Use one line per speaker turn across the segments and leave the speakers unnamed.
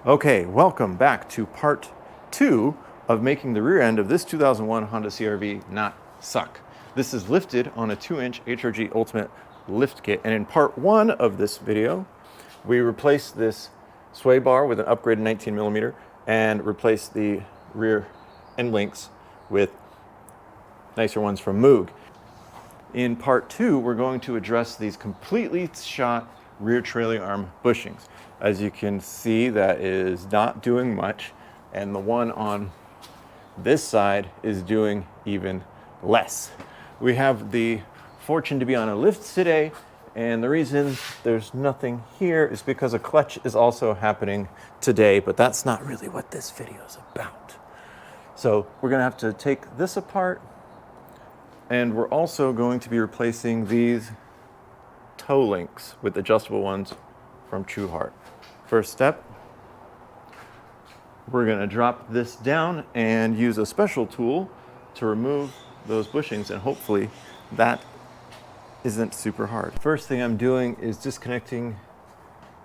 Okay, welcome back to part 2 of making the rear end of this 2001 Honda CR-V not suck. This is lifted on a 2-inch HRG Ultimate lift kit, and in part 1 of this video, we replaced this sway bar with an upgraded 19mm and replaced the rear end links with nicer ones from Moog. In part 2, we're going to address these completely shot rear trailing arm bushings. As you can see, that is not doing much, and the one on this side is doing even less. We have the fortune to be on a lift today, and the reason there's nothing here is because a clutch is also happening today, but that's not really what this video is about. So we're gonna have to take this apart, and we're also going to be replacing these toe links with adjustable ones from TruHart. First step, we're going to drop this down and use a special tool to remove those bushings, and hopefully that isn't super hard. First thing I'm doing is disconnecting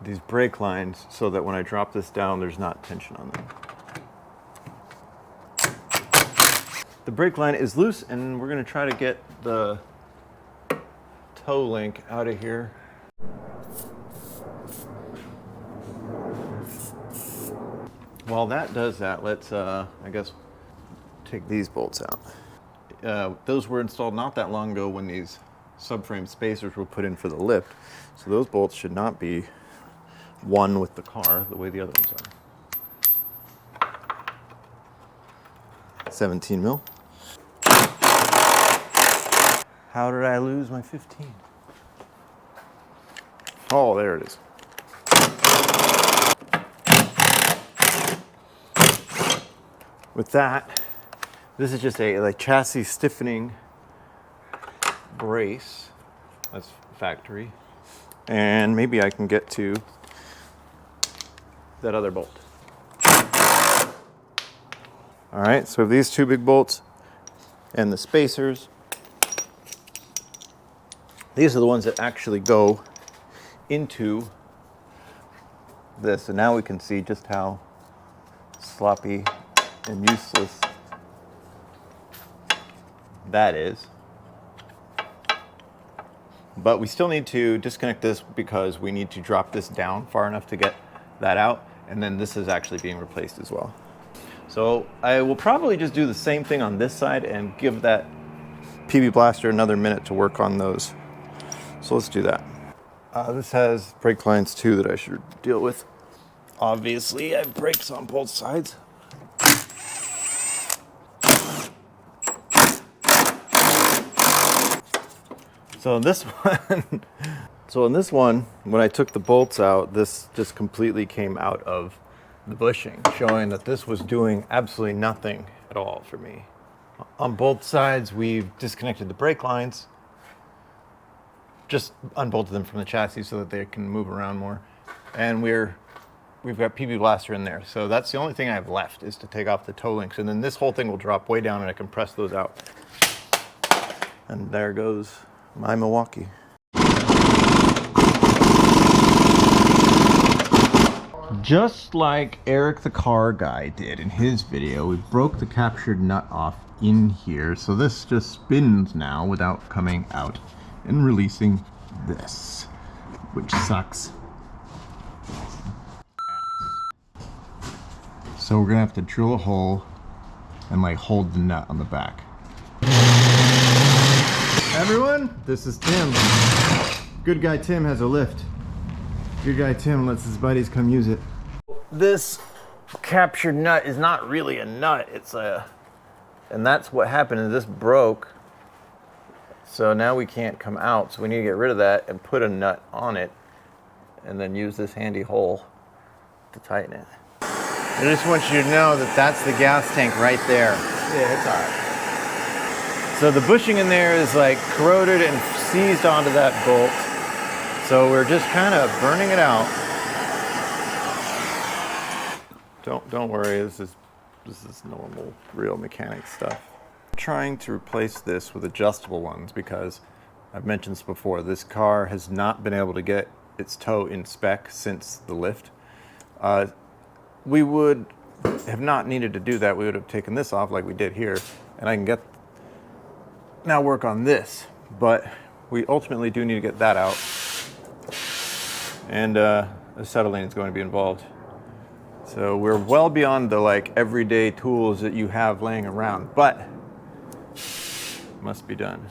these brake lines so that when I drop this down, there's not tension on them. The brake line is loose, and we're going to try to get the toe link out of here. While that does that, let's, I guess, take these bolts out. Those were installed not that long ago when these subframe spacers were put in for the lift. So those bolts should not be one with the car the way the other ones are. 17 mil. How did I lose my 15? Oh, there it is. With that, this is just a chassis stiffening brace. That's factory. And maybe I can get to that other bolt. All right, so these two big bolts and the spacers. These are the ones that actually go into this. And now we can see just how sloppy and useless that is. But we still need to disconnect this because we need to drop this down far enough to get that out, and then this is actually being replaced as well. So I will probably just do the same thing on this side and give that PB Blaster another minute to work on those. So let's do that. This has brake lines too that I should deal with. Obviously, I have brakes on both sides. So in this one, when I took the bolts out, this just completely came out of the bushing, showing that this was doing absolutely nothing at all for me. On both sides, we've disconnected the brake lines, just unbolted them from the chassis so that they can move around more. And we've got PB Blaster in there. So that's the only thing I have left, is to take off the toe links. And then this whole thing will drop way down and I can press those out. And there goes my Milwaukee. Just like Eric the car guy did in his video, we broke the captured nut off in here. So this just spins now without coming out and releasing this, which sucks. So we're gonna have to drill a hole and hold the nut on the back. Everyone, this is Tim. Good guy Tim has a lift. Good guy Tim lets his buddies come use it. This captured nut is not really a nut, and that's what happened, is this broke. So now we can't come out, so we need to get rid of that and put a nut on it and then use this handy hole to tighten it. I just want you to know that that's the gas tank right there. Yeah, it's all right. So the bushing in there is corroded and seized onto that bolt. So we're just kind of burning it out. Don't worry, this is normal, real mechanic stuff. I'm trying to replace this with adjustable ones because I've mentioned this before. This car has not been able to get its toe in spec since the lift. we would have not needed to do that. We would have taken this off like we did here, and I can now work on this. But we ultimately do need to get that out, and acetylene is going to be involved. So we're well beyond the like everyday tools that you have laying around, but must be done.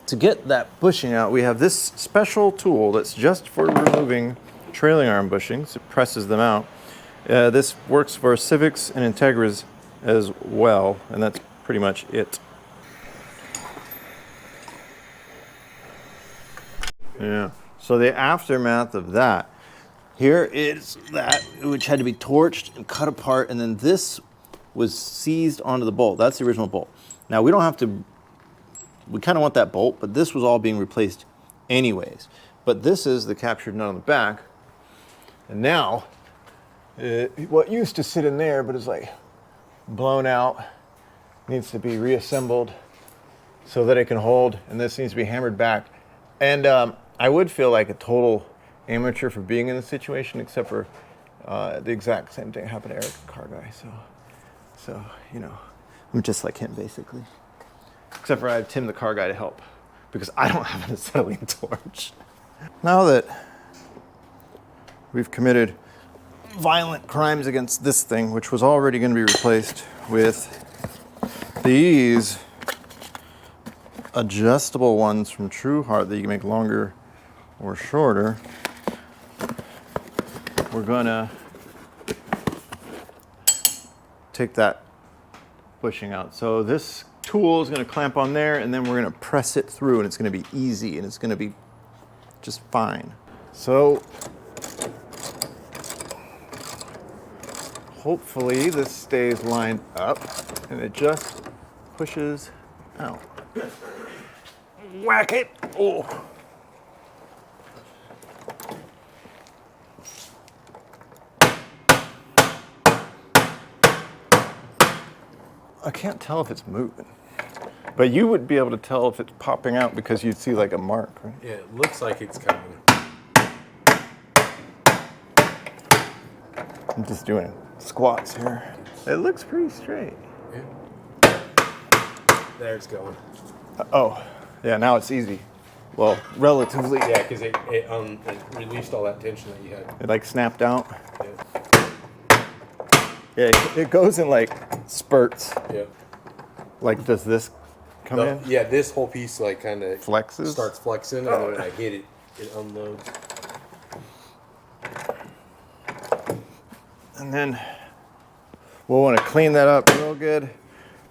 To get that bushing out, we have this special tool that's just for removing trailing arm bushings. It presses them out. This works for Civics and Integras as well, and that's pretty much it. Yeah, so the aftermath of that, here is that, which had to be torched and cut apart, and then this was seized onto the bolt. That's the original bolt. Now we don't have to, we kind of want that bolt, but this was all being replaced anyways. But this is the captured nut on the back, and now, what used to sit in there, but is like blown out, needs to be reassembled so that it can hold, and this needs to be hammered back. And I would feel like a total amateur for being in this situation, except for the exact same thing happened to Eric, the car guy. So you know, I'm just like him basically, except for I have Tim, the car guy, to help because I don't have an acetylene torch. Now that we've committed violent crimes against this thing, which was already going to be replaced with these adjustable ones from TruHart that you can make longer or shorter, we're gonna take that bushing out. So this tool is gonna clamp on there, and then we're gonna press it through, and it's gonna be easy, and it's gonna be just fine. So hopefully this stays lined up, and it just pushes out. Whack it! Oh. I can't tell if it's moving, but you would be able to tell if it's popping out because you'd see like a mark, right?
Yeah, it looks like it's coming.
I'm just doing squats here. It looks pretty straight.
Yeah. There it's going.
Oh, yeah, now it's easy. Well, relatively.
Yeah, because it released all that tension that you had.
It like snapped out.
Yeah.
Yeah, it goes in like spurts.
Yeah.
Like, does this come in?
Yeah, this whole piece like kind of
Flexes?
starts flexing, and then when I hit it, it unloads.
And then we'll want to clean that up real good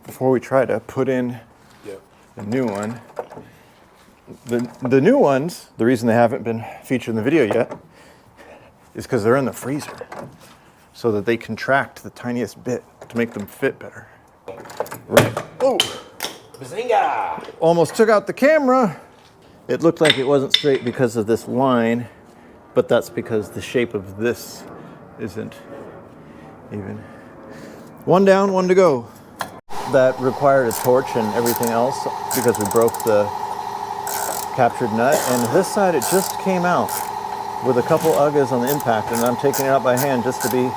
before we try to put in the new one. The new ones, the reason they haven't been featured in the video yet is because they're in the freezer so that they contract the tiniest bit to make them fit better. Right. Oh!
Bazinga!
Almost took out the camera. It looked like it wasn't straight because of this line, but that's because the shape of this isn't even. One down, one to go. That required a torch and everything else because we broke the captured nut, and this side it just came out with a couple uggas on the impact, and I'm taking it out by hand just to be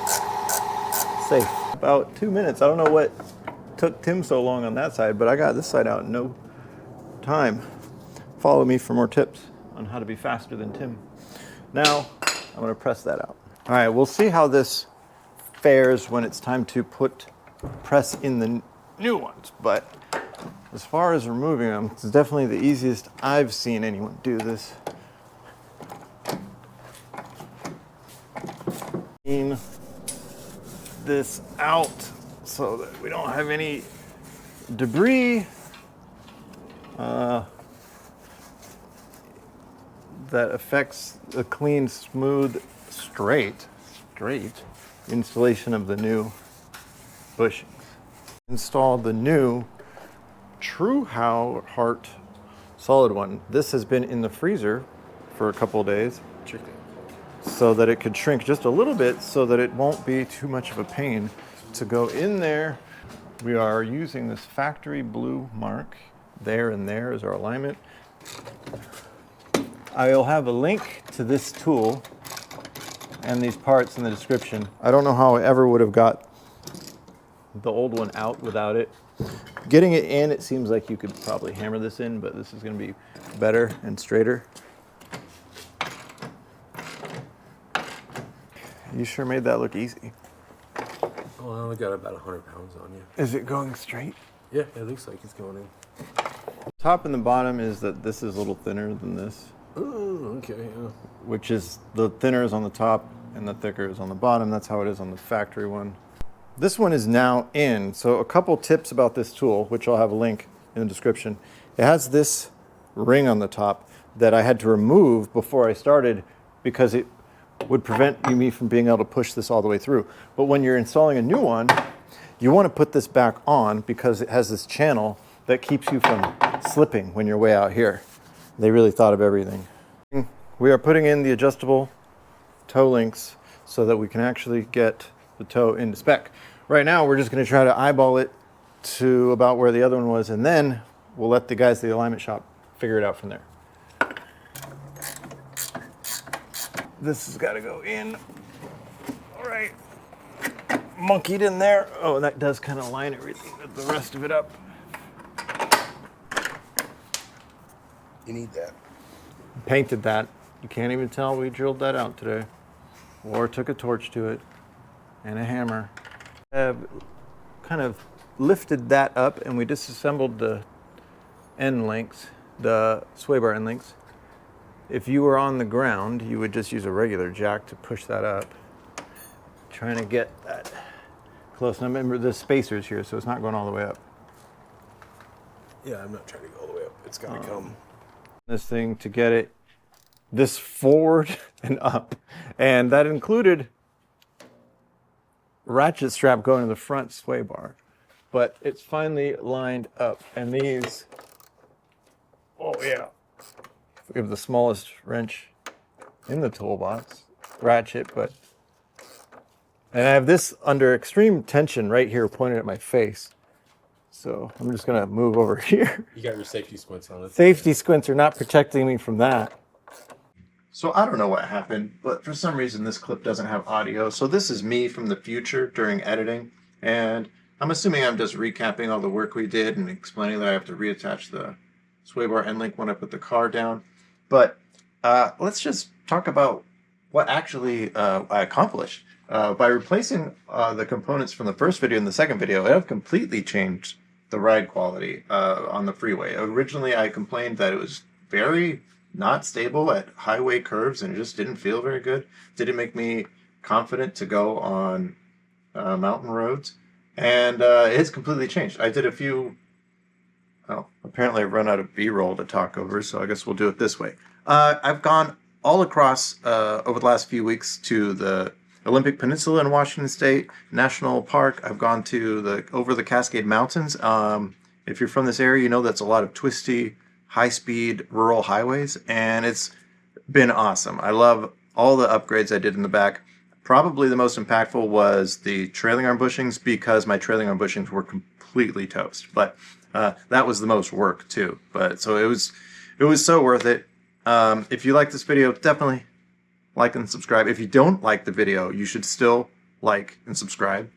safe. About 2 minutes. I don't know what took Tim so long on that side, but I got this side out in no time. Follow me for more tips on how to be faster than Tim. Now I'm going to press that out. All right, we'll see how this fares when it's time to press in the new ones, but as far as removing them, it's definitely the easiest I've seen anyone do this. Clean this out so that we don't have any debris that affects the clean, smooth, straight installation of the new bushings. Installed the new TruHart solid one. This has been in the freezer for a couple of days so that it could shrink just a little bit so that it won't be too much of a pain to go in there. We are using this factory blue mark. There and there is our alignment. I'll have a link to this tool and these parts in the description. I don't know how I ever would have got the old one out without it. Getting it in, it seems like you could probably hammer this in, but this is going to be better and straighter. You sure made that look easy.
Oh, I only got about 100 pounds on you.
Is it going straight?
Yeah, it looks like it's going in.
Top and the bottom is that this is a little thinner than this.
Oh, okay. Yeah.
Which is, the thinner is on the top and the thicker is on the bottom. That's how it is on the factory one. This one is now in. So a couple tips about this tool, which I'll have a link in the description. It has this ring on the top that I had to remove before I started because it would prevent me from being able to push this all the way through. But when you're installing a new one, you want to put this back on because it has this channel that keeps you from slipping when you're way out here. They really thought of everything. We are putting in the adjustable toe links so that we can actually get the toe into spec. Right now, we're just going to try to eyeball it to about where the other one was, and then we'll let the guys at the alignment shop figure it out from there. This has got to go in. All right. Monkeyed in there. Oh, and that does kind of line everything, the rest of it up.
You need that.
Painted that. You can't even tell we drilled that out today. Or took a torch to it and a hammer. I've kind of lifted that up and we disassembled the end links, the sway bar end links. If you were on the ground, you would just use a regular jack to push that up. Trying to get that close. And remember the spacers here, so it's not going all the way up.
Yeah, I'm not trying to go all the way up. It's got to come.
This thing to get it this forward and up. And that included ratchet strap going to the front sway bar. But it's finally lined up. And these, oh yeah. We have the smallest wrench in the toolbox, ratchet, but, and I have this under extreme tension right here pointed at my face. So I'm just gonna move over here.
You got your safety squints on it.
Safety squints are not protecting me from that. So I don't know what happened, but for some reason this clip doesn't have audio. So this is me from the future during editing, and I'm assuming I'm just recapping all the work we did and explaining that I have to reattach the sway bar end link when I put the car down. But let's just talk about what actually I accomplished. By replacing the components from the first video and the second video, I have completely changed the ride quality on the freeway. Originally, I complained that it was very not stable at highway curves and it just didn't feel very good. Didn't make me confident to go on mountain roads. And it's completely changed. I did a few... Oh, apparently I've run out of B-roll to talk over, so I guess we'll do it this way. I've gone all across over the last few weeks to the Olympic Peninsula in Washington State National Park. I've gone to over the Cascade Mountains. If you're from this area, you know that's a lot of twisty, high-speed rural highways, and it's been awesome. I love all the upgrades I did in the back. Probably the most impactful was the trailing arm bushings because my trailing arm bushings were completely toast. But that was the most work too. But so it was so worth it. If you like this video, definitely like and subscribe. If you don't like the video, you should still like and subscribe.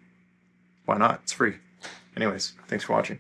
Why not? It's free. Anyways, thanks for watching.